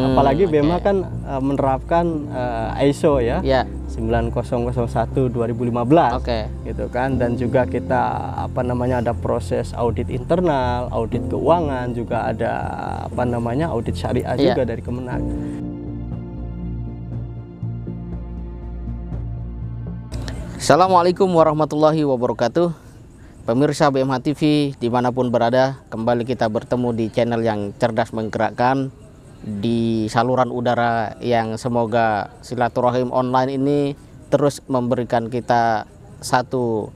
Apalagi BMH kan menerapkan ISO ya, Ya. 9001 2015. Oke. Gitu kan, dan juga kita ada proses audit internal, audit keuangan, juga ada audit syariah Iya. juga dari Kemenag. Assalamualaikum warahmatullahi wabarakatuh. Pemirsa BMH TV dimanapun berada, kembali kita bertemu di channel yang cerdas menggerakkan, di saluran udara yang semoga silaturahim online ini terus memberikan kita satu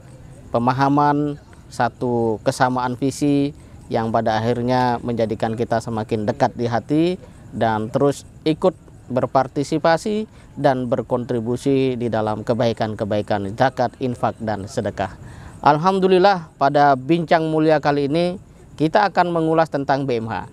pemahaman, satu kesamaan visi yang pada akhirnya menjadikan kita semakin dekat di hati dan terus ikut berpartisipasi dan berkontribusi di dalam kebaikan-kebaikan zakat, infak, dan sedekah. Alhamdulillah, pada bincang mulia kali ini kita akan mengulas tentang BMH.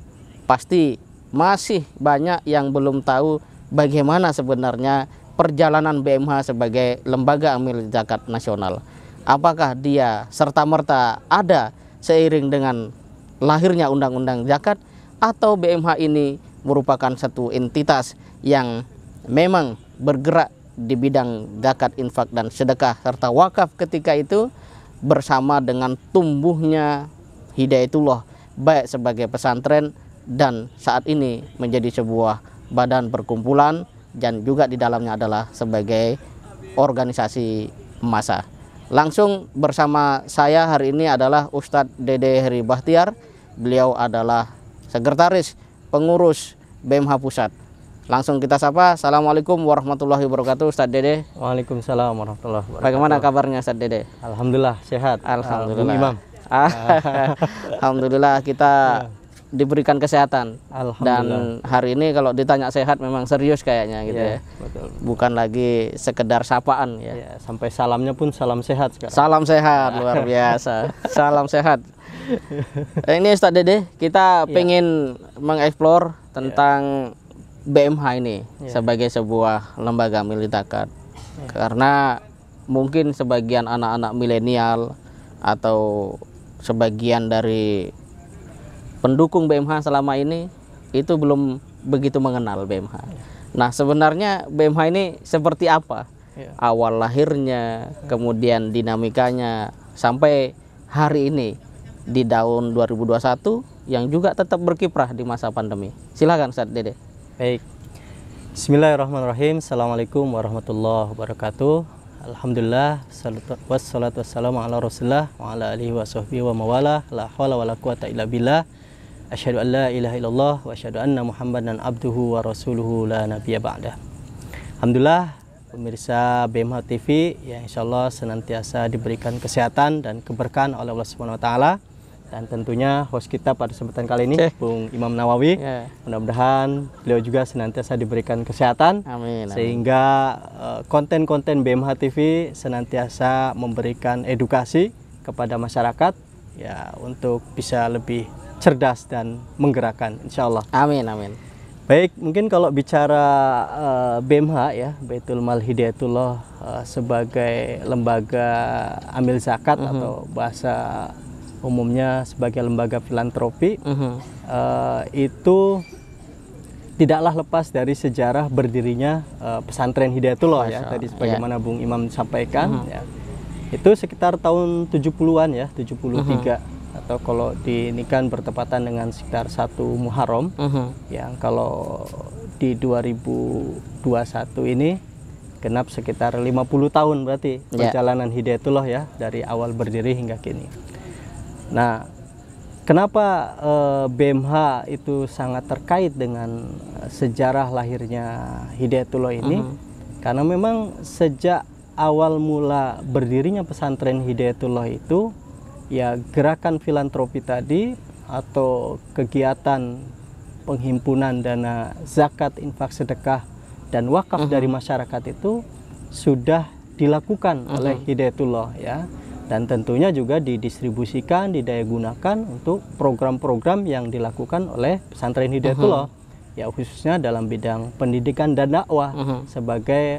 Pasti masih banyak yang belum tahu bagaimana sebenarnya perjalanan BMH sebagai lembaga amil zakat nasional. Apakah dia serta-merta ada seiring dengan lahirnya undang-undang zakat, atau BMH ini merupakan satu entitas yang memang bergerak di bidang zakat, infak, dan sedekah serta wakaf ketika itu, bersama dengan tumbuhnya Hidayatullah baik sebagai pesantren dan saat ini menjadi sebuah badan perkumpulan, dan juga di dalamnya adalah sebagai organisasi massa. Langsung bersama saya hari ini adalah Ustadz Dede Heri Bahtiar. Beliau adalah sekretaris pengurus BMH Pusat. Langsung kita sapa. Assalamualaikum warahmatullahi wabarakatuh, Ustadz Dede. Waalaikumsalam warahmatullahi wabarakatuh. Bagaimana kabarnya Ustadz Dede? Alhamdulillah sehat. Alhamdulillah. Bung Imam. Alhamdulillah kita diberikan kesehatan. Dan hari ini kalau ditanya sehat memang serius kayaknya gitu ya. Betul. Bukan lagi sekedar sapaan ya. Ya, sampai salamnya pun salam sehat sekarang. Salam sehat, luar biasa. Salam sehat. Ini Ustadz Dede, kita pengen mengeksplor tentang BMH ini sebagai sebuah lembaga amil zakat. Karena mungkin sebagian anak-anak milenial atau sebagian dari pendukung BMH selama ini itu belum begitu mengenal BMH. Nah, sebenarnya BMH ini seperti apa? Awal lahirnya, kemudian dinamikanya sampai hari ini di tahun 2021 yang juga tetap berkiprah di masa pandemi. Silakan Ustadz Dede. Baik. Bismillahirrahmanirrahim. Assalamualaikum warahmatullahi wabarakatuh. Alhamdulillah, wassalatu wassalamu ala rasulillah wa ala alihi wa sahbihi wa mawala, la hawla wa la quwata illa billah. Asyhadu an la ilaha illallah wa asyhadu anna muhammadan abduhu wa rasuluhu la nabiyya ba'dah. Alhamdulillah, pemirsa BMH TV yang insyaallah senantiasa diberikan kesehatan dan keberkahan oleh Allah Subhanahu wa taala. Dan tentunya host kita pada kesempatan kali ini Bung Imam Nawawi. Mudah-mudahan beliau juga senantiasa diberikan kesehatan. Amin. Sehingga konten-konten BMH TV senantiasa memberikan edukasi kepada masyarakat ya, untuk bisa lebih cerdas dan menggerakkan insyaallah. Amin, amin. Baik, mungkin kalau bicara BMH ya, Baitul Mal Hidayatullah sebagai lembaga amil zakat atau bahasa umumnya sebagai lembaga filantropi, itu tidaklah lepas dari sejarah berdirinya pesantren Hidayatullah ya. Tadi sebagaimana Bung Imam sampaikan ya. Itu sekitar tahun 70-an ya, 73. Atau kalau ini kan bertepatan dengan sekitar 1 Muharram, yang kalau di 2021 ini genap sekitar 50 tahun berarti perjalanan Hidayatullah ya, dari awal berdiri hingga kini. Nah, kenapa BMH itu sangat terkait dengan sejarah lahirnya Hidayatullah ini? Karena memang sejak awal mula berdirinya pesantren Hidayatullah itu ya, gerakan filantropi tadi atau kegiatan penghimpunan dana zakat, infak, sedekah, dan wakaf dari masyarakat itu sudah dilakukan oleh Hidayatullah ya. Dan tentunya juga didistribusikan, didayagunakan untuk program-program yang dilakukan oleh pesantren Hidayatullah ya, khususnya dalam bidang pendidikan dan dakwah sebagai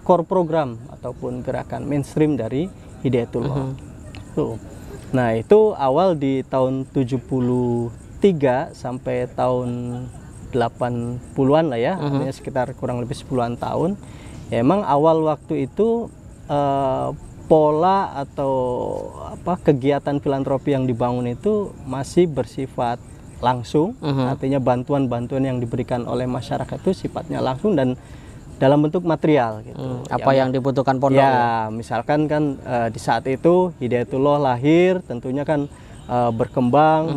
core program ataupun gerakan mainstream dari Hidayatullah. Nah, itu awal di tahun 73 sampai tahun 80-an lah ya, artinya sekitar kurang lebih 10-an tahun. Ya, emang awal waktu itu pola atau kegiatan filantropi yang dibangun itu masih bersifat langsung, artinya bantuan-bantuan yang diberikan oleh masyarakat itu sifatnya langsung dan dalam bentuk material gitu. Apa yang dibutuhkan pondok? Ya, misalkan kan di saat itu Hidayatullah lahir, tentunya kan berkembang,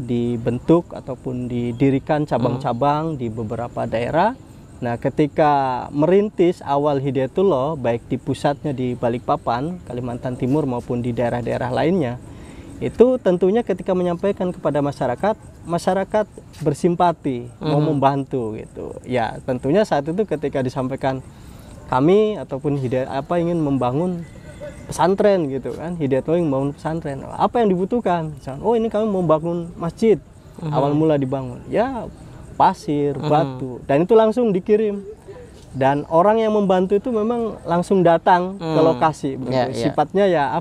dibentuk ataupun didirikan cabang-cabang di beberapa daerah. Nah, ketika merintis awal Hidayatullah, baik di pusatnya di Balikpapan, Kalimantan Timur maupun di daerah-daerah lainnya, itu tentunya ketika menyampaikan kepada masyarakat, masyarakat bersimpati, mau membantu gitu. Ya, tentunya saat itu ketika disampaikan kami ataupun ingin membangun pesantren gitu kan, Hidayatullah ingin membangun pesantren. Apa yang dibutuhkan? Misalnya, oh ini kami mau bangun masjid, awal mula dibangun. Ya, pasir, batu, dan itu langsung dikirim. Dan orang yang membantu itu memang langsung datang ke lokasi. Sifatnya ya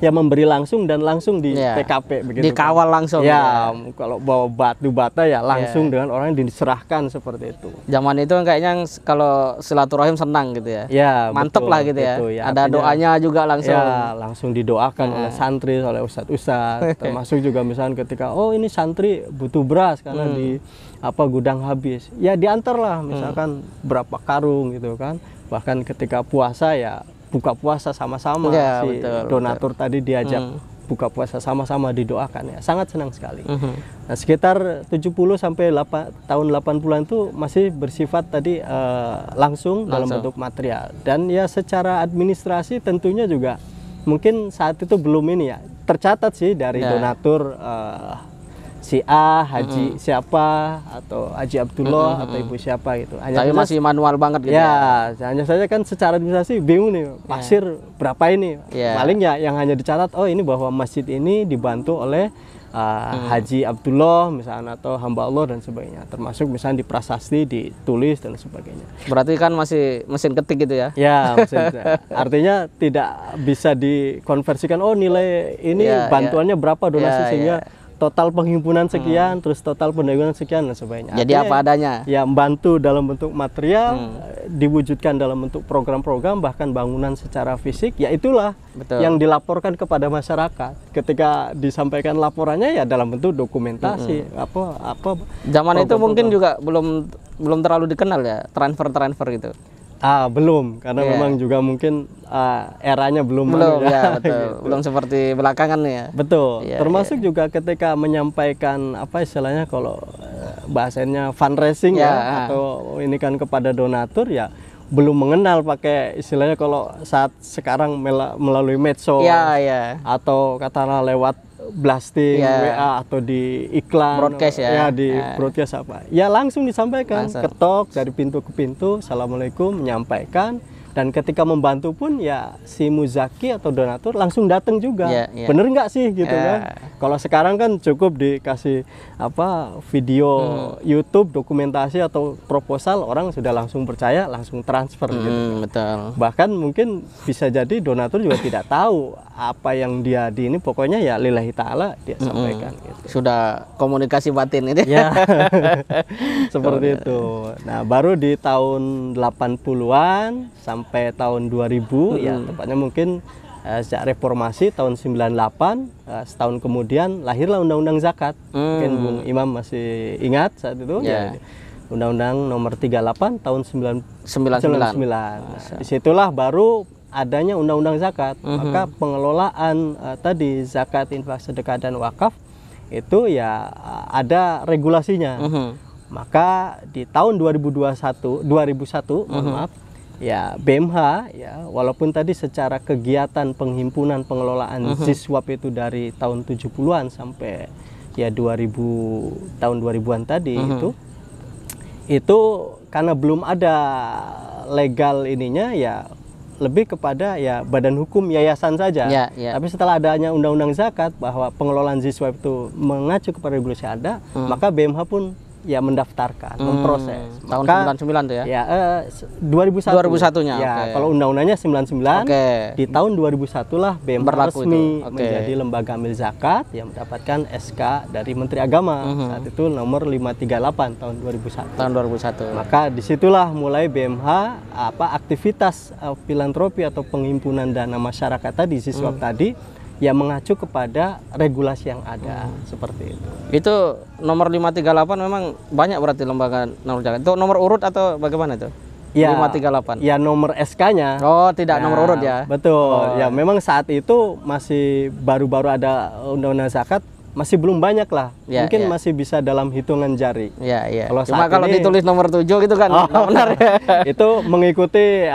ya memberi langsung dan langsung di TKP begitu. Dikawal langsung. Ya, kalau bawa batu bata ya langsung dengan orang yang diserahkan seperti itu. Zaman itu kayaknya kalau silaturahim senang gitu ya. Ya, mantep betul, lah gitu ya. Ada doanya juga langsung. Ya, langsung didoakan oleh santri, oleh ustadz-ustadz. Termasuk juga misalnya ketika ini santri butuh beras karena di gudang habis. Ya diantar lah misalkan berapa karung gitu kan. Bahkan ketika puasa ya buka puasa sama-sama, si donatur tadi diajak buka puasa sama-sama, didoakan ya. Sangat senang sekali. Nah, sekitar 70 sampai tahun 80-an itu masih bersifat tadi langsung dalam bentuk material. Dan ya secara administrasi tentunya juga mungkin saat itu belum ini ya. Tercatat sih dari donatur si A, Haji siapa, atau Haji Abdullah, atau Ibu siapa gitu. Tapi masih manual banget gitu ya. Hanya saja kan secara administrasi bingung nih, pasir berapa ini. Paling ya yang hanya dicatat, oh ini bahwa masjid ini dibantu oleh Haji Abdullah misalnya, atau hamba Allah dan sebagainya. Termasuk misalnya di prasasti ditulis dan sebagainya. Berarti kan masih mesin ketik gitu ya? Ya, artinya tidak bisa dikonversikan, oh nilai ini bantuannya berapa donasi sehingga total penghimpunan sekian, terus total pendagangan sekian dan sebagainya. Jadi artinya, apa adanya. Ya, membantu dalam bentuk material, diwujudkan dalam bentuk program-program, bahkan bangunan secara fisik, ya itulah yang dilaporkan kepada masyarakat. Ketika disampaikan laporannya ya dalam bentuk dokumentasi, Zaman itu mungkin juga belum terlalu dikenal ya, transfer gitu. Belum, karena memang juga mungkin eranya belum ya, betul. Gitu. Belum seperti belakangan ya. Betul. Termasuk juga ketika menyampaikan istilahnya kalau bahasanya fundraising atau ini kan kepada donatur ya belum mengenal pakai istilahnya kalau saat sekarang melalui medsos atau katakanlah lewat blasting WA atau di iklan broadcast broadcast ya langsung disampaikan, ketok dari pintu ke pintu, assalamualaikum, menyampaikan. Dan ketika membantu pun ya si muzaki atau donatur langsung datang juga. Bener nggak sih gitu kan? Kalau sekarang kan cukup dikasih video YouTube, dokumentasi atau proposal, orang sudah langsung percaya, langsung transfer gitu. Betul. Bahkan mungkin bisa jadi donatur juga tidak tahu apa yang dia ini, pokoknya ya lillahi ta'ala dia sampaikan gitu. Sudah komunikasi batin itu. Ya. Seperti itu. Nah, baru di tahun 80-an sampai tahun 2000 ya tepatnya mungkin sejak reformasi tahun 98, setahun kemudian lahirlah Undang-Undang Zakat. Mungkin Bung Imam masih ingat saat itu. Undang-Undang nomor 38 tahun 1999. Nah, disitulah baru adanya Undang-Undang Zakat. Maka pengelolaan tadi zakat, infak, sedekah dan wakaf itu ya ada regulasinya. Maka di tahun 2001 ya BMH ya walaupun tadi secara kegiatan penghimpunan pengelolaan Ziswap itu dari tahun 70-an sampai ya 2000 tahun 2000-an tadi itu karena belum ada legal ininya ya lebih kepada ya badan hukum yayasan saja. Tapi setelah adanya Undang-Undang Zakat bahwa pengelolaan Ziswap itu mengacu kepada regulasi ada, maka BMH pun ya mendaftarkan, memproses. Tahun Maka 99 tuh ya? ya 2001. 2001-nya, Ya, oke. kalau undang-undangnya 99. Oke. Di tahun 2001 lah BMH Berlaku resmi itu. Oke. menjadi lembaga amil zakat yang mendapatkan SK dari Menteri Agama. Saat itu nomor 538 tahun 2001. Tahun 2001. Maka disitulah mulai BMH aktivitas filantropi atau penghimpunan dana masyarakat tadi, siswap tadi, yang mengacu kepada regulasi yang ada seperti itu. Itu nomor 538 memang banyak berarti lembaga nomor zakat. Itu nomor urut atau bagaimana itu? Ya, 538. ya nomor SK-nya. Oh, tidak nomor urut ya? Betul. Ya memang saat itu masih baru-baru ada undang-undang zakat, masih belum banyak lah. Ya, Mungkin ya. masih bisa dalam hitungan jari. Iya, iya. Kalau Cuma saat kalau ini- ditulis nomor 7 gitu kan nggak benar ya. Itu mengikuti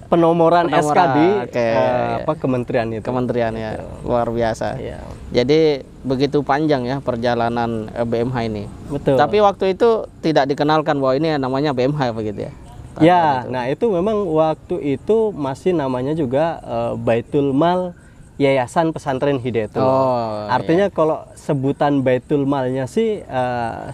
penomoran SK di oke, ya. kementerian itu. Kementerian ya. Luar biasa. Iya. Jadi begitu panjang ya perjalanan BMH ini. Betul. Tapi waktu itu tidak dikenalkan bahwa ini namanya BMH begitu ya. Ya, nah itu memang waktu itu masih namanya juga Baitul Mal Yayasan Pesantren Hidayatullah. Oh, Artinya kalau sebutan Baitul Malnya sih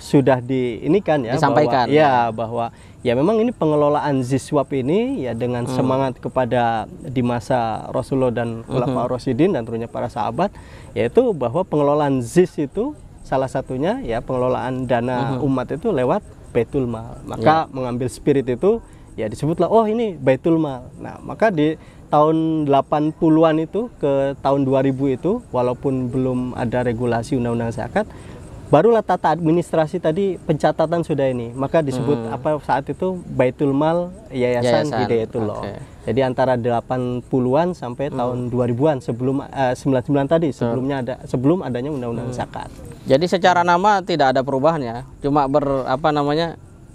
sudah diinikan ya, disampaikan. bahwa ya memang ini pengelolaan Ziswap ini ya dengan semangat kepada di masa Rasulullah dan Khulafaur Rasyidin dan tentunya para sahabat, yaitu bahwa pengelolaan Zis itu salah satunya ya pengelolaan dana umat itu lewat Baitul Mal. Maka mengambil spirit itu ya disebutlah oh ini Baitul Mal. Nah, maka di tahun 80-an itu ke tahun 2000 itu walaupun belum ada regulasi undang-undang zakat, barulah tata administrasi tadi pencatatan sudah ini. Maka disebut apa saat itu Baitul Mal Yayasan Hidayatullah. Oke. Jadi antara 80-an sampai tahun 2000-an sebelum 99 tadi sebelum adanya undang-undang zakat. Jadi secara nama tidak ada perubahan ya. Cuma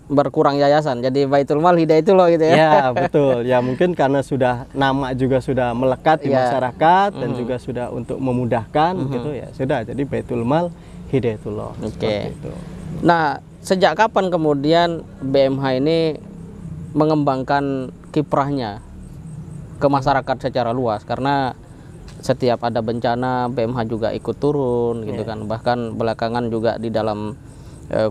berkurang yayasan. Jadi Baitul Mal Hidayatullah gitu ya. Ya betul. Ya mungkin karena sudah nama juga sudah melekat di masyarakat dan juga sudah untuk memudahkan gitu ya. Sudah jadi Baitul Mal Hidayatullah. Oke. Seperti itu. Nah, sejak kapan kemudian BMH ini mengembangkan kiprahnya ke masyarakat secara luas? Karena setiap ada bencana BMH juga ikut turun gitu kan. Bahkan belakangan juga di dalam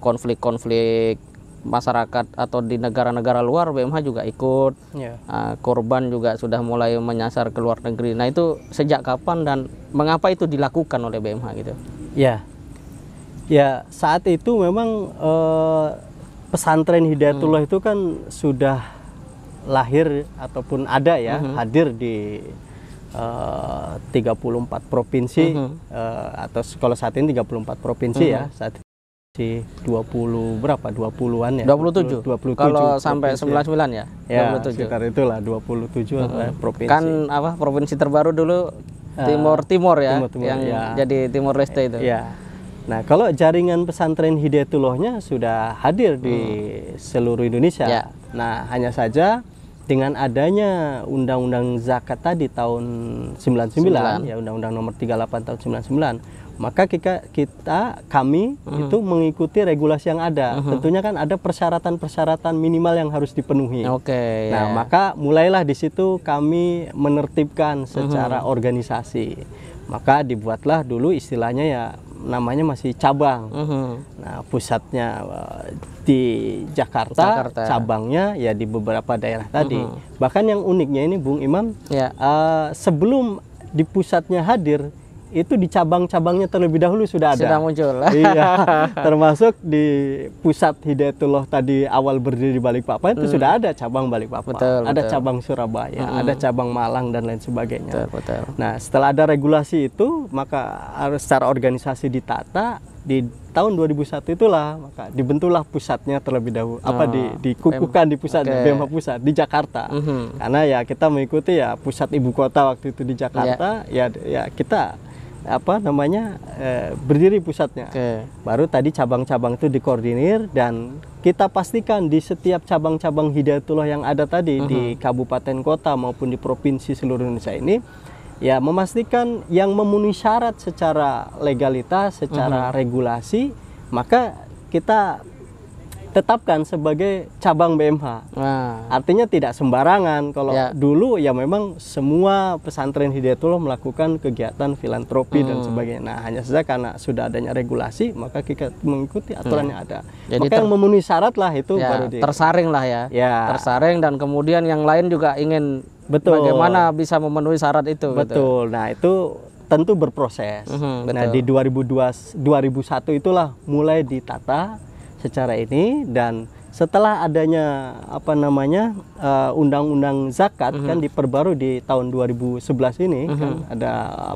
konflik-konflik masyarakat atau di negara-negara luar BMH juga ikut. Ya. Korban juga sudah mulai menyasar ke luar negeri. Nah, itu sejak kapan dan mengapa itu dilakukan oleh BMH gitu? Ya. Ya, saat itu memang pesantren Hidayatullah itu kan sudah lahir ataupun ada ya, hadir di 34 provinsi atau kalau saat ini 34 provinsi ya. Saat di 20 berapa? 20-an ya. 27. 27. Kalau sampai provinsi 99 ya. ya. 27. Sekitar itulah 27 provinsi. Kan apa provinsi terbaru dulu Timur ya, Timur, yang ya. jadi Timor Leste itu. Ya. Nah, kalau jaringan pesantren Hidayatullahnya sudah hadir di seluruh Indonesia. Ya. Nah, hanya saja dengan adanya Undang-Undang Zakat tadi tahun 99, ya Undang-Undang Nomor 38 tahun 99, maka kami itu mengikuti regulasi yang ada. Tentunya kan ada persyaratan-persyaratan minimal yang harus dipenuhi. Oke. Nah, maka mulailah di situ kami menertibkan secara organisasi. Maka dibuatlah dulu istilahnya ya namanya masih cabang. Nah, pusatnya di Jakarta, cabangnya ya di beberapa daerah tadi. Bahkan yang uniknya ini Bung Imam, sebelum di pusatnya hadir, itu di cabang-cabangnya terlebih dahulu sudah ada. Sudah muncul. Iya, termasuk di pusat Hidayatullah tadi awal berdiri di Balikpapan itu sudah ada cabang Balikpapan, ada cabang Surabaya, ada cabang Malang dan lain sebagainya. Betul. Nah, setelah ada regulasi itu, maka harus secara organisasi ditata. Di tahun 2001 itulah maka dibentuklah pusatnya terlebih dahulu. Dikukuhkan di pusat BMH pusat di Jakarta. Karena ya kita mengikuti ya pusat ibu kota waktu itu di Jakarta, ya kita berdiri pusatnya. Baru tadi cabang-cabang itu dikoordinir dan kita pastikan di setiap cabang-cabang Hidayatullah yang ada tadi di kabupaten kota maupun di provinsi seluruh Indonesia ini, ya memastikan yang memenuhi syarat secara legalitas, secara regulasi, maka kita ditetapkan sebagai cabang BMH. Nah, Artinya tidak sembarangan. Kalau Ya. dulu ya memang semua pesantren Hidayatullah melakukan kegiatan filantropi dan sebagainya. Nah, hanya saja karena sudah adanya regulasi, maka kita mengikuti aturan yang ada. Jadi Maka yang memenuhi syarat lah itu ya, baru tersaring lah ya. Ya. Tersaring, dan kemudian yang lain juga ingin Betul. bagaimana bisa memenuhi syarat itu. Gitu. Betul. Nah, itu tentu berproses. Nah, di 2001 itulah mulai ditata secara ini, dan setelah adanya undang-undang zakat kan diperbarui di tahun 2011 ini kan ada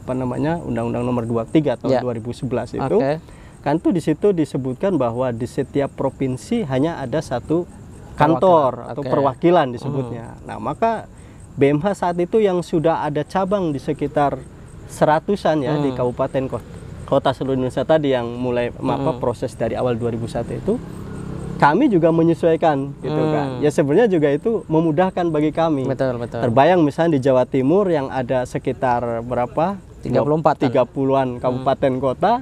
undang-undang nomor 23 tahun Ya. 2011 itu. Oke. Kan tuh di situ disebutkan bahwa di setiap provinsi hanya ada satu kantor atau Oke. perwakilan disebutnya. Nah, maka BMH saat itu yang sudah ada cabang di sekitar 100-an ya di kabupaten kota seluruh Indonesia tadi yang mulai proses dari awal 2001 itu, kami juga menyesuaikan gitu kan. Ya sebenarnya juga itu memudahkan bagi kami. Betul. Terbayang misalnya di Jawa Timur yang ada sekitar berapa? 34-an. 30-an kabupaten kota.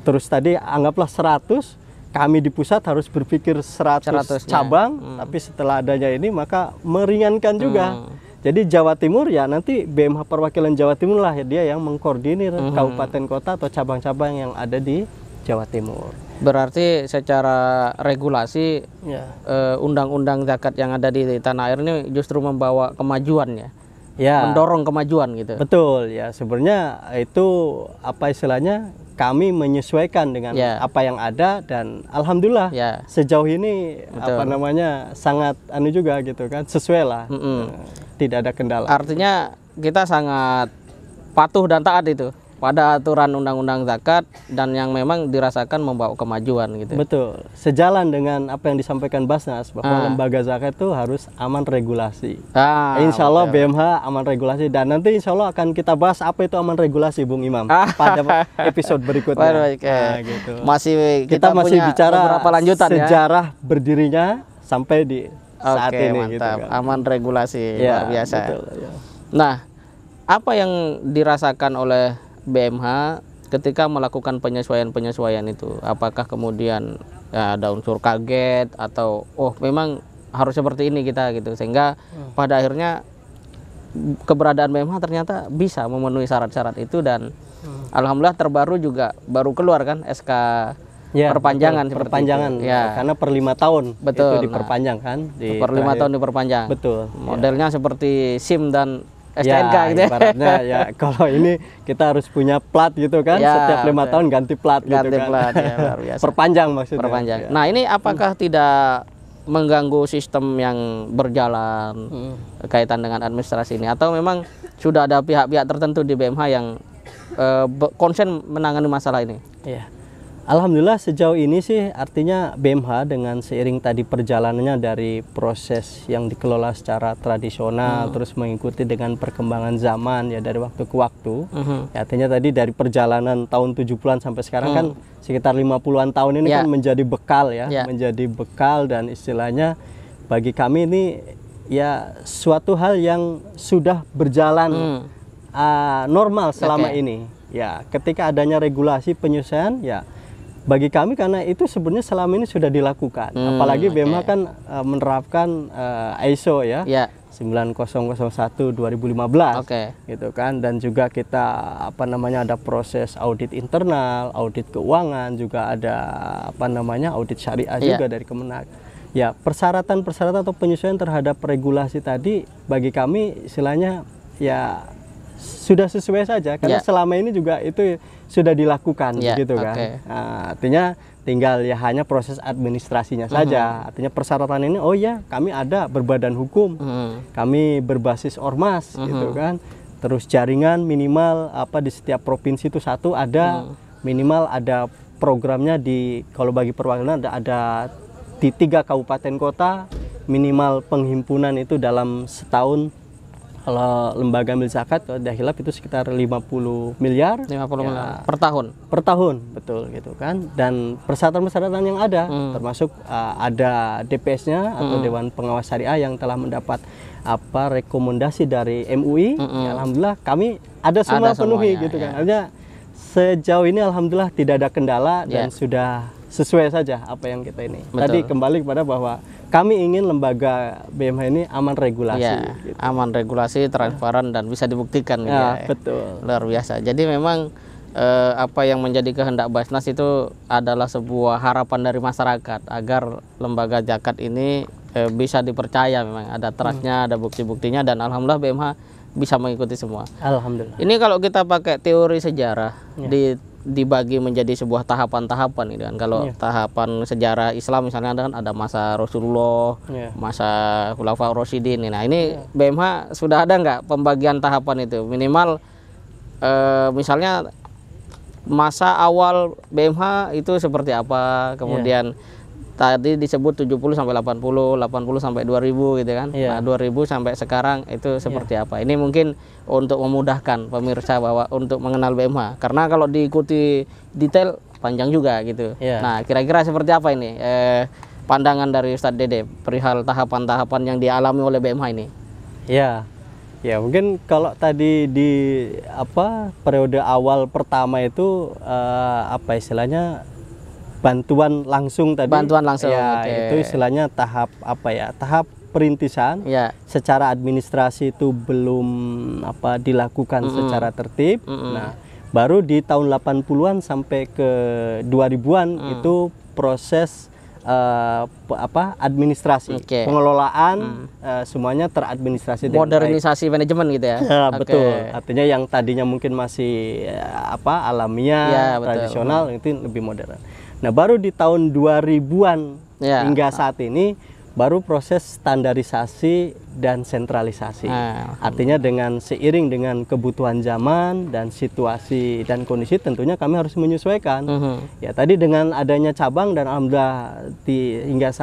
Terus tadi anggaplah 100, kami di pusat harus berpikir 100 cabang, tapi setelah adanya ini maka meringankan juga. Jadi Jawa Timur ya nanti BMH perwakilan Jawa Timur lah dia yang mengkoordinir kabupaten kota atau cabang-cabang yang ada di Jawa Timur. Berarti secara regulasi Ya. undang-undang zakat yang ada di tanah air ini justru membawa kemajuan ya. Ya. Mendorong kemajuan gitu. Betul ya, sebenarnya itu apa istilahnya, kami menyesuaikan dengan Ya. apa yang ada, dan alhamdulillah Ya. sejauh ini sangat juga gitu kan, sesuai lah. Tidak ada kendala. Artinya kita sangat patuh dan taat itu pada aturan undang-undang zakat, dan yang memang dirasakan membawa kemajuan gitu. Betul, sejalan dengan apa yang disampaikan Basnas bahwa lembaga zakat itu harus aman regulasi. Insya Allah BMH aman regulasi, dan nanti insya Allah akan kita bahas apa itu aman regulasi, Bung Imam, pada episode berikutnya. Gitu. Kita masih punya bicara beberapa lanjutan sejarah berdirinya sampai di saat ini. Mantap. Gitu kan. Aman regulasi, Ya, luar biasa. betul, ya. Nah, apa yang dirasakan oleh BMH ketika melakukan penyesuaian itu? Apakah kemudian ya, ada unsur kaget atau memang harus seperti ini kita gitu, sehingga pada akhirnya keberadaan BMH ternyata bisa memenuhi syarat-syarat itu, dan alhamdulillah terbaru juga baru keluar kan SK perpanjangan betul, seperti perpanjangan itu. Ya. Karena per 5 tahun Betul, itu diperpanjang kan, per 5 tahun diperpanjang. Betul. Modelnya seperti SIM dan STNK gitu ya. Ibaratnya ya kalau ini kita harus punya plat gitu kan, Ya, setiap 5 tahun ganti plat gitu Ganti kan. plat, ya, luar biasa. Perpanjang maksudnya. Perpanjang. Ya. Nah, ini apakah tidak mengganggu sistem yang berjalan kaitan dengan administrasi ini, atau memang sudah ada pihak-pihak tertentu di BMH yang konsen menangani masalah ini? Iya. Alhamdulillah sejauh ini sih, artinya BMH dengan seiring tadi perjalanannya dari proses yang dikelola secara tradisional terus mengikuti dengan perkembangan zaman ya dari waktu ke waktu. Ya, artinya tadi dari perjalanan tahun 70-an sampai sekarang kan sekitar 50-an tahun ini kan menjadi bekal ya, menjadi bekal, dan istilahnya bagi kami ini ya suatu hal yang sudah berjalan normal selama ini. Ya, ketika adanya regulasi penyesuaian ya bagi kami, karena itu sebenarnya selama ini sudah dilakukan. Apalagi BMH kan menerapkan ISO ya. 9001 2015 gitu kan, dan juga kita ada proses audit internal, audit keuangan, juga ada audit syariah juga dari Kemenak. Ya, persyaratan atau penyesuaian terhadap regulasi tadi bagi kami istilahnya ya sudah sesuai saja, karena selama ini juga itu sudah dilakukan gitu kan. Nah, artinya tinggal ya hanya proses administrasinya saja. Artinya persyaratan ini kami ada berbadan hukum, kami berbasis ormas gitu kan. Terus jaringan minimal di setiap provinsi itu satu ada, minimal ada programnya kalau bagi perwakilan ada di 3 kabupaten kota, minimal penghimpunan itu dalam setahun. Kalau lembaga amil zakat kalau tidak hilaf itu sekitar 50 miliar. 50 miliar per tahun. Per tahun, betul gitu kan. Dan persyaratan-persyaratan yang ada termasuk ada DPS-nya atau Dewan Pengawas Syariah yang telah mendapat rekomendasi dari MUI. Ya, alhamdulillah kami ada semua penuhi gitu kan. Artinya sejauh ini alhamdulillah tidak ada kendala dan sudah sesuai saja apa yang kita ini. Betul. Tadi kembali kepada bahwa kami ingin lembaga BMH ini aman regulasi. Ya, Gitu. aman regulasi, transparan dan bisa dibuktikan. Ya, Ya. betul. Luar biasa. Jadi memang apa yang menjadi kehendak Basnas itu adalah sebuah harapan dari masyarakat agar lembaga zakat ini bisa dipercaya. Memang ada trustnya, ada bukti-buktinya, dan alhamdulillah BMH bisa mengikuti semua. Alhamdulillah. Ini kalau kita pakai teori sejarah dibagi menjadi sebuah tahapan-tahapan gitu kan. Kalau tahapan sejarah Islam misalnya kan ada masa Rasulullah, masa Khulafaur Rasyidin. Nah, ini BMH sudah ada nggak pembagian tahapan itu? Minimal misalnya masa awal BMH itu seperti apa, kemudian tadi disebut 70 sampai 80, 80 sampai 2000 gitu kan. Nah, 2000 sampai sekarang itu seperti apa? Ini mungkin untuk memudahkan pemirsa bahwa untuk mengenal BMH. Karena kalau diikuti detail panjang juga gitu. Nah, kira-kira seperti apa ini pandangan dari Ustadz Dede perihal tahapan-tahapan yang dialami oleh BMH ini? Ya mungkin kalau tadi di periode awal pertama itu apa istilahnya bantuan langsung tadi. Bantuan langsung. Ya, itu istilahnya tahap tahap perintisan. Secara administrasi itu belum dilakukan secara tertib. Nah, baru di tahun 80-an sampai ke 2000-an itu proses administrasi, pengelolaan semuanya teradministrasi. Modernisasi manajemen gitu ya. Betul. Artinya yang tadinya mungkin masih alamiah, tradisional itu lebih modern. Nah, baru di tahun 2000-an hingga saat ini baru proses standarisasi dan sentralisasi. Artinya dengan seiring dengan kebutuhan zaman dan situasi dan kondisi tentunya kami harus menyesuaikan. Ya, tadi dengan adanya cabang dan alhamdulillah hingga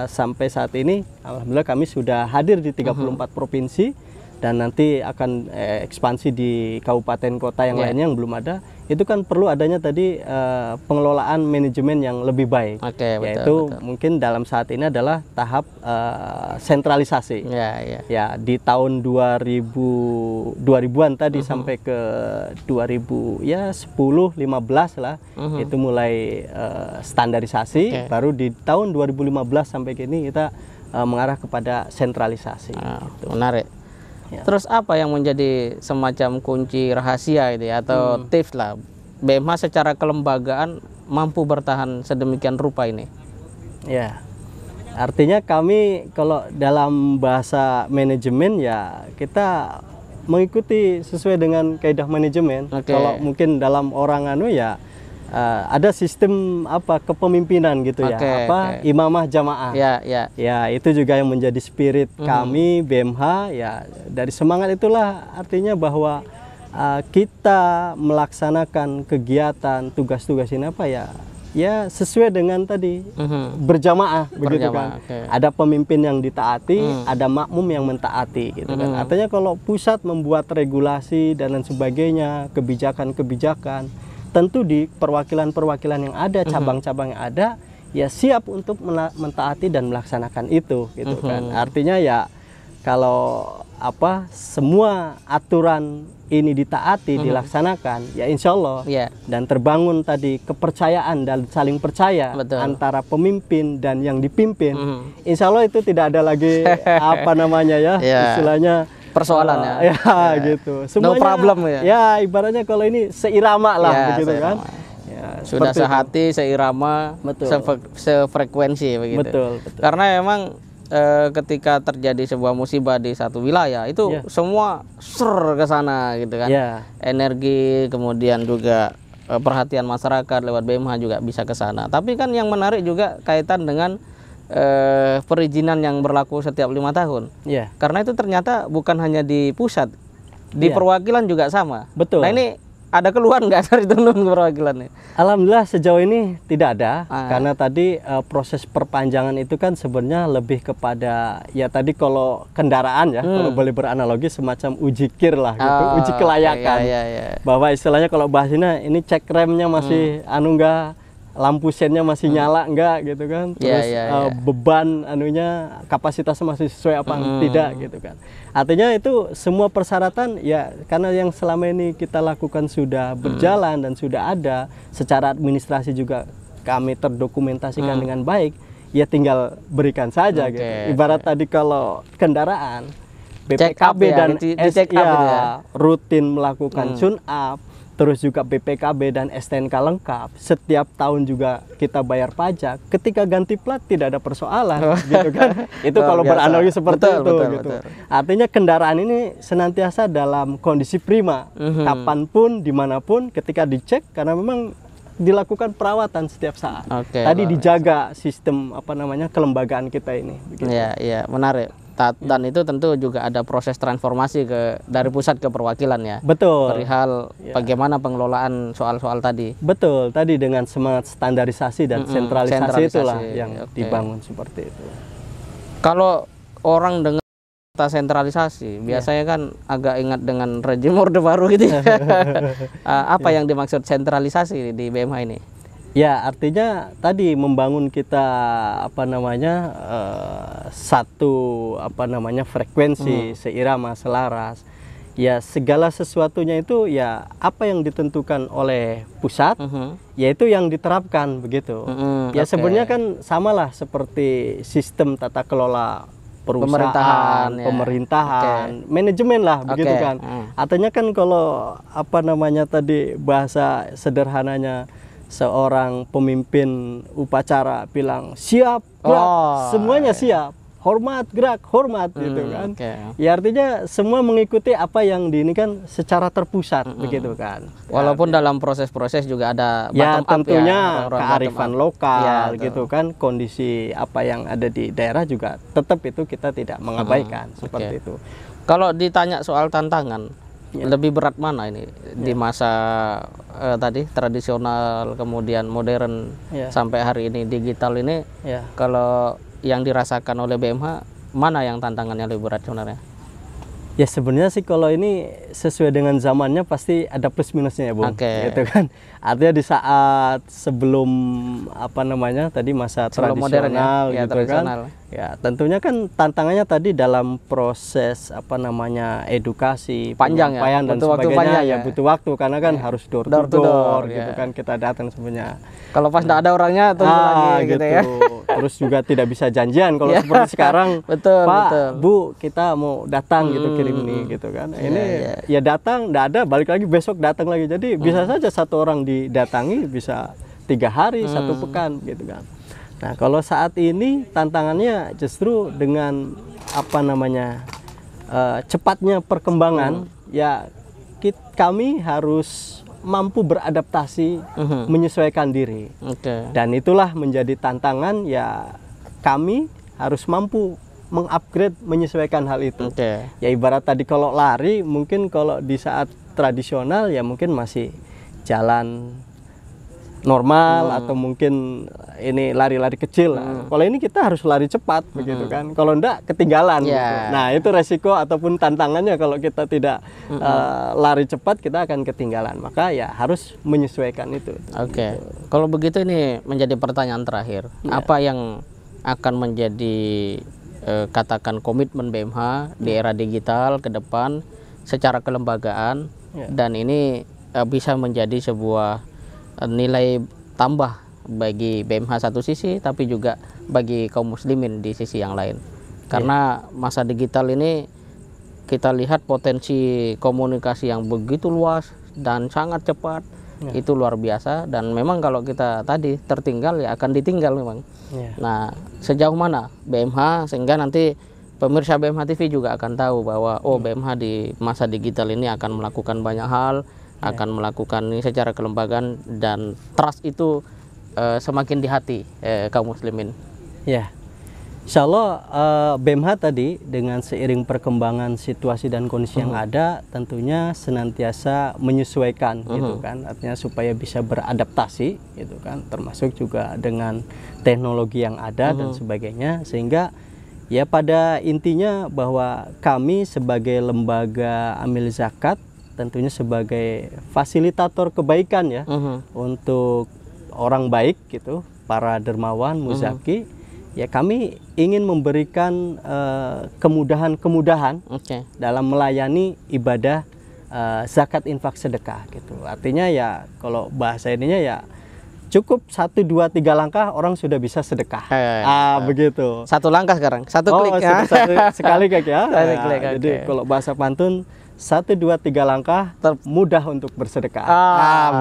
sampai saat ini alhamdulillah kami sudah hadir di 34 provinsi dan nanti akan ekspansi di kabupaten kota yang lainnya yang belum ada. Itu kan perlu adanya tadi pengelolaan manajemen yang lebih baik. Yaitu mungkin dalam saat ini adalah tahap sentralisasi. Ya, di tahun 2000-an tadi sampai ke 2010-15 lah itu mulai standarisasi. Baru di tahun 2015 sampai kini kita mengarah kepada sentralisasi. Gitu. Menarik. Terus apa yang menjadi semacam kunci rahasia gitu ya, atau tips lah BMH secara kelembagaan mampu bertahan sedemikian rupa ini? Ya, artinya kami kalau dalam bahasa manajemen ya kita mengikuti sesuai dengan kaidah manajemen. Kalau mungkin dalam orang ada sistem kepemimpinan gitu imamah jamaah. Ya, itu juga yang menjadi spirit kami BMH. Ya, dari semangat itulah artinya bahwa kita melaksanakan kegiatan tugas-tugas ini ya sesuai dengan tadi berjamaah begitu kan. Ada pemimpin yang ditaati, ada makmum yang mentaati gitu kan. Artinya kalau pusat membuat regulasi dan lain sebagainya, kebijakan-kebijakan, tentu di perwakilan-perwakilan yang ada, cabang-cabang yang ada, ya siap untuk mentaati dan melaksanakan itu, gitu kan. Artinya ya kalau semua aturan ini ditaati, dilaksanakan, ya insya Allah, dan terbangun tadi kepercayaan dan saling percaya antara pemimpin dan yang dipimpin, insya Allah itu tidak ada lagi istilahnya persoalan gitu. Semuanya, no problem ya ibaratnya kalau ini seirama lah begitu kan. Ya, sudah sehati, seirama, sefrekuensi begitu. Betul. Karena memang ketika terjadi sebuah musibah di satu wilayah itu semua ke sana gitu kan. Energi kemudian juga perhatian masyarakat lewat BMH juga bisa ke sana. Tapi kan yang menarik juga kaitan dengan perizinan yang berlaku setiap 5 tahun. Karena itu ternyata bukan hanya di pusat, di perwakilan juga sama. Betul. Nah, ini ada keluhan nggak dari teman-teman perwakilannya? Alhamdulillah sejauh ini tidak ada, karena tadi proses perpanjangan itu kan sebenarnya lebih kepada ya tadi kalau kendaraan ya, kalau boleh beranalogi semacam uji kir lah gitu, uji kelayakan. Bahwa istilahnya kalau bahasanya ini cek remnya masih enggak, lampu sennya masih nyala enggak gitu kan, terus beban kapasitasnya masih sesuai apa tidak gitu kan. Artinya itu semua persyaratan ya karena yang selama ini kita lakukan sudah berjalan dan sudah ada, secara administrasi juga kami terdokumentasikan dengan baik, ya tinggal berikan saja gitu. Ibarat tadi kalau kendaraan BPKB dan rutin melakukan tune up, terus juga BPKB dan STNK lengkap, setiap tahun juga kita bayar pajak, ketika ganti plat tidak ada persoalan gitu kan. Itu kalau beranalogi seperti itu gitu. Artinya kendaraan ini senantiasa dalam kondisi prima, kapanpun, dimanapun, ketika dicek, karena memang dilakukan perawatan setiap saat. Tadi dijaga sistem kelembagaan kita ini. Iya, menarik. Dan itu tentu juga ada proses transformasi dari pusat ke perwakilan ya. Betul. Perihal bagaimana pengelolaan soal-soal tadi. Betul. Tadi dengan semangat standarisasi dan sentralisasi itulah yang dibangun seperti itu. Kalau orang dengan kata sentralisasi, biasanya kan agak ingat dengan rejim Orde Baru gitu. Apa yang dimaksud sentralisasi di BMH ini? Ya, artinya tadi membangun kita satu frekuensi, seirama, selaras. Ya, segala sesuatunya itu ya apa yang ditentukan oleh pusat, yaitu yang diterapkan begitu. Ya sebenarnya kan samalah seperti sistem tata kelola perusahaan, pemerintahan, manajemen lah begitu kan. Artinya kan kalau tadi bahasa sederhananya, seorang pemimpin upacara bilang siap gerak, semuanya siap, hormat gerak, hormat gitu kan. Ya artinya semua mengikuti apa yang diinikan secara terpusat begitu kan. Walaupun dalam proses-proses juga ada ya tentunya kearifan lokal gitu kan, kondisi apa yang ada di daerah juga tetap itu kita tidak mengabaikan seperti itu. Kalau ditanya soal tantangan, lebih berat mana ini di masa tadi tradisional kemudian modern sampai hari ini digital ini? Kalau yang dirasakan oleh BMH, mana yang tantangannya lebih berat sebenarnya? Ya sebenarnya sih kalau ini sesuai dengan zamannya pasti ada plus minusnya ya Bung, gitu kan. Artinya di saat sebelum tadi masa tradisional modern gitu tradisional. Kan, ya tentunya kan tantangannya tadi dalam proses edukasi, panjang penyampaian dan sebagainya ya butuh waktu karena kan harus door to door gitu kan, kita datang sebenarnya. Kalau pas tidak ada orangnya tunggu lagi gitu ya. Terus juga tidak bisa janjian kalau seperti sekarang, Pak, Bu, kita mau datang gitu kirim ini gitu kan. Ini ya datang, tidak ada, balik lagi besok datang lagi. Jadi bisa saja satu orang didatangi bisa 3 hari, 1 pekan gitu kan. Nah kalau saat ini tantangannya justru dengan cepatnya perkembangan, ya kami harus mampu beradaptasi, menyesuaikan diri. Dan itulah menjadi tantangan, ya kami harus mampu mengupgrade, menyesuaikan hal itu. Ya ibarat tadi kalau lari, mungkin kalau di saat tradisional ya mungkin masih jalan normal atau mungkin ini lari-lari kecil. Kalau ini kita harus lari cepat begitu kan. Kalau enggak ketinggalan. Gitu. Nah, itu resiko ataupun tantangannya kalau kita tidak lari cepat, kita akan ketinggalan. Maka ya harus menyesuaikan itu. Kalau begitu ini menjadi pertanyaan terakhir. Apa yang akan menjadi katakan komitmen BMH di era digital ke depan secara kelembagaan dan ini bisa menjadi sebuah nilai tambah bagi BMH satu sisi, tapi juga bagi kaum muslimin di sisi yang lain. Karena masa digital ini kita lihat potensi komunikasi yang begitu luas dan sangat cepat, itu luar biasa. Dan memang kalau kita tadi tertinggal ya akan ditinggal memang. Nah sejauh mana BMH sehingga nanti pemirsa BMH TV juga akan tahu bahwa BMH di masa digital ini akan melakukan banyak hal, akan melakukan ini secara kelembagaan dan trust itu semakin di hati kaum muslimin. Ya, insya Allah BMH tadi dengan seiring perkembangan situasi dan kondisi yang ada tentunya senantiasa menyesuaikan gitu kan, artinya supaya bisa beradaptasi gitu kan, termasuk juga dengan teknologi yang ada dan sebagainya, sehingga ya pada intinya bahwa kami sebagai lembaga amil zakat tentunya sebagai fasilitator kebaikan ya untuk orang baik gitu, para dermawan, muzaki, ya kami ingin memberikan kemudahan-kemudahan dalam melayani ibadah zakat infak sedekah gitu. Artinya ya kalau bahasa ininya ya cukup 1, 2, 3 langkah orang sudah bisa sedekah. Begitu. Satu langkah sekarang, satu klik ya. Sekali klik ya. Sekali klik, Jadi kalau bahasa pantun 1, 2, 3 langkah mudah untuk bersedekah.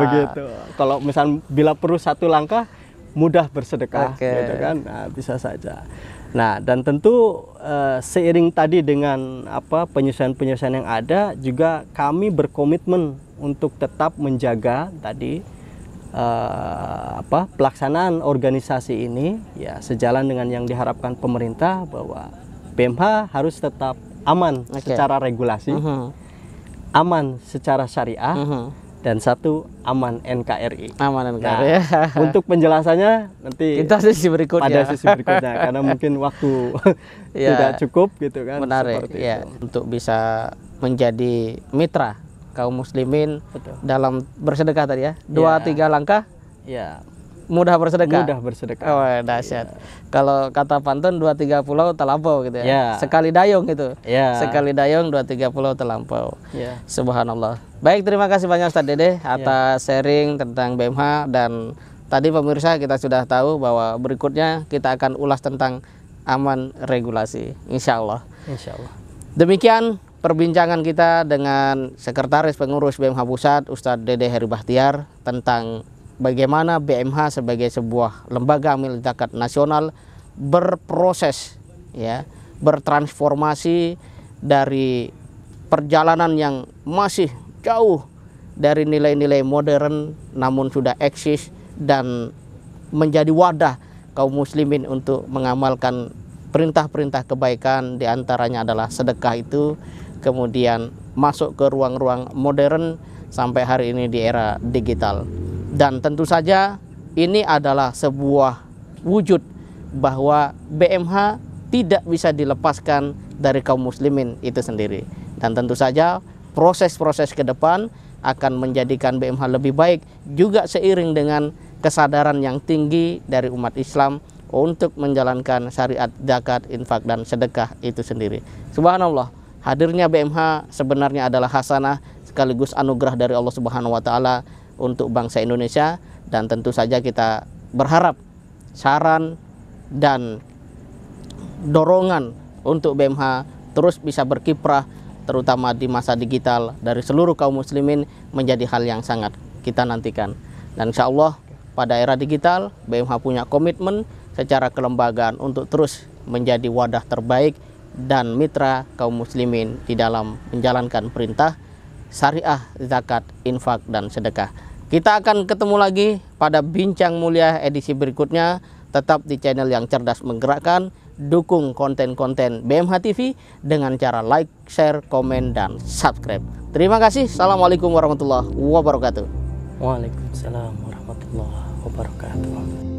Begitu. Kalau misal bila perlu 1 langkah mudah bersedekah, gitu kan? Nah, bisa saja. Nah, dan tentu seiring tadi dengan penyesuaian-penyesuaian yang ada, juga kami berkomitmen untuk tetap menjaga tadi pelaksanaan organisasi ini ya sejalan dengan yang diharapkan pemerintah, bahwa BMH harus tetap aman secara regulasi, aman secara syariah, dan satu aman NKRI. Aman NKRI. Nah, untuk penjelasannya nanti kita sesi berikutnya. Pada sesi berikutnya karena mungkin waktu tidak cukup gitu kan. Menarik ya, untuk bisa menjadi mitra kaum muslimin dalam bersedekah tadi ya. 2-3 langkah ya mudah bersedekah. Mudah bersedekah. Oh, dahsyat. Kalau kata pantun 2-3 pulau terlampau gitu ya. Sekali dayung gitu. Sekali dayung 2-3 pulau terlampau. Subhanallah. Baik, terima kasih banyak Ustadz Dede atas sharing tentang BMH, dan tadi pemirsa kita sudah tahu bahwa berikutnya kita akan ulas tentang aman regulasi, insya Allah. Demikian perbincangan kita dengan Sekretaris Pengurus BMH Pusat Ustadz Dede Heri Bahtiar tentang bagaimana BMH sebagai sebuah lembaga amil zakat nasional berproses ya, bertransformasi dari perjalanan yang masih jauh dari nilai-nilai modern namun sudah eksis dan menjadi wadah kaum muslimin untuk mengamalkan perintah-perintah kebaikan, diantaranya adalah sedekah itu, kemudian masuk ke ruang-ruang modern sampai hari ini di era digital. Dan tentu saja ini adalah sebuah wujud bahwa BMH tidak bisa dilepaskan dari kaum muslimin itu sendiri. Dan tentu saja proses-proses ke depan akan menjadikan BMH lebih baik, juga seiring dengan kesadaran yang tinggi dari umat Islam untuk menjalankan syariat zakat, infak, dan sedekah itu sendiri. Subhanallah, hadirnya BMH sebenarnya adalah hasanah sekaligus anugerah dari Allah Subhanahu wa taala untuk bangsa Indonesia, dan tentu saja kita berharap saran dan dorongan untuk BMH terus bisa berkiprah terutama di masa digital dari seluruh kaum muslimin menjadi hal yang sangat kita nantikan. Dan insya Allah pada era digital BMH punya komitmen secara kelembagaan untuk terus menjadi wadah terbaik dan mitra kaum muslimin di dalam menjalankan perintah syariah, zakat, infak, dan sedekah. Kita akan ketemu lagi pada Bincang Mulia edisi berikutnya. Tetap di channel yang cerdas menggerakkan. Dukung konten-konten BMH TV dengan cara like, share, komen, dan subscribe. Terima kasih. Assalamualaikum warahmatullahi wabarakatuh. Waalaikumsalam warahmatullahi wabarakatuh.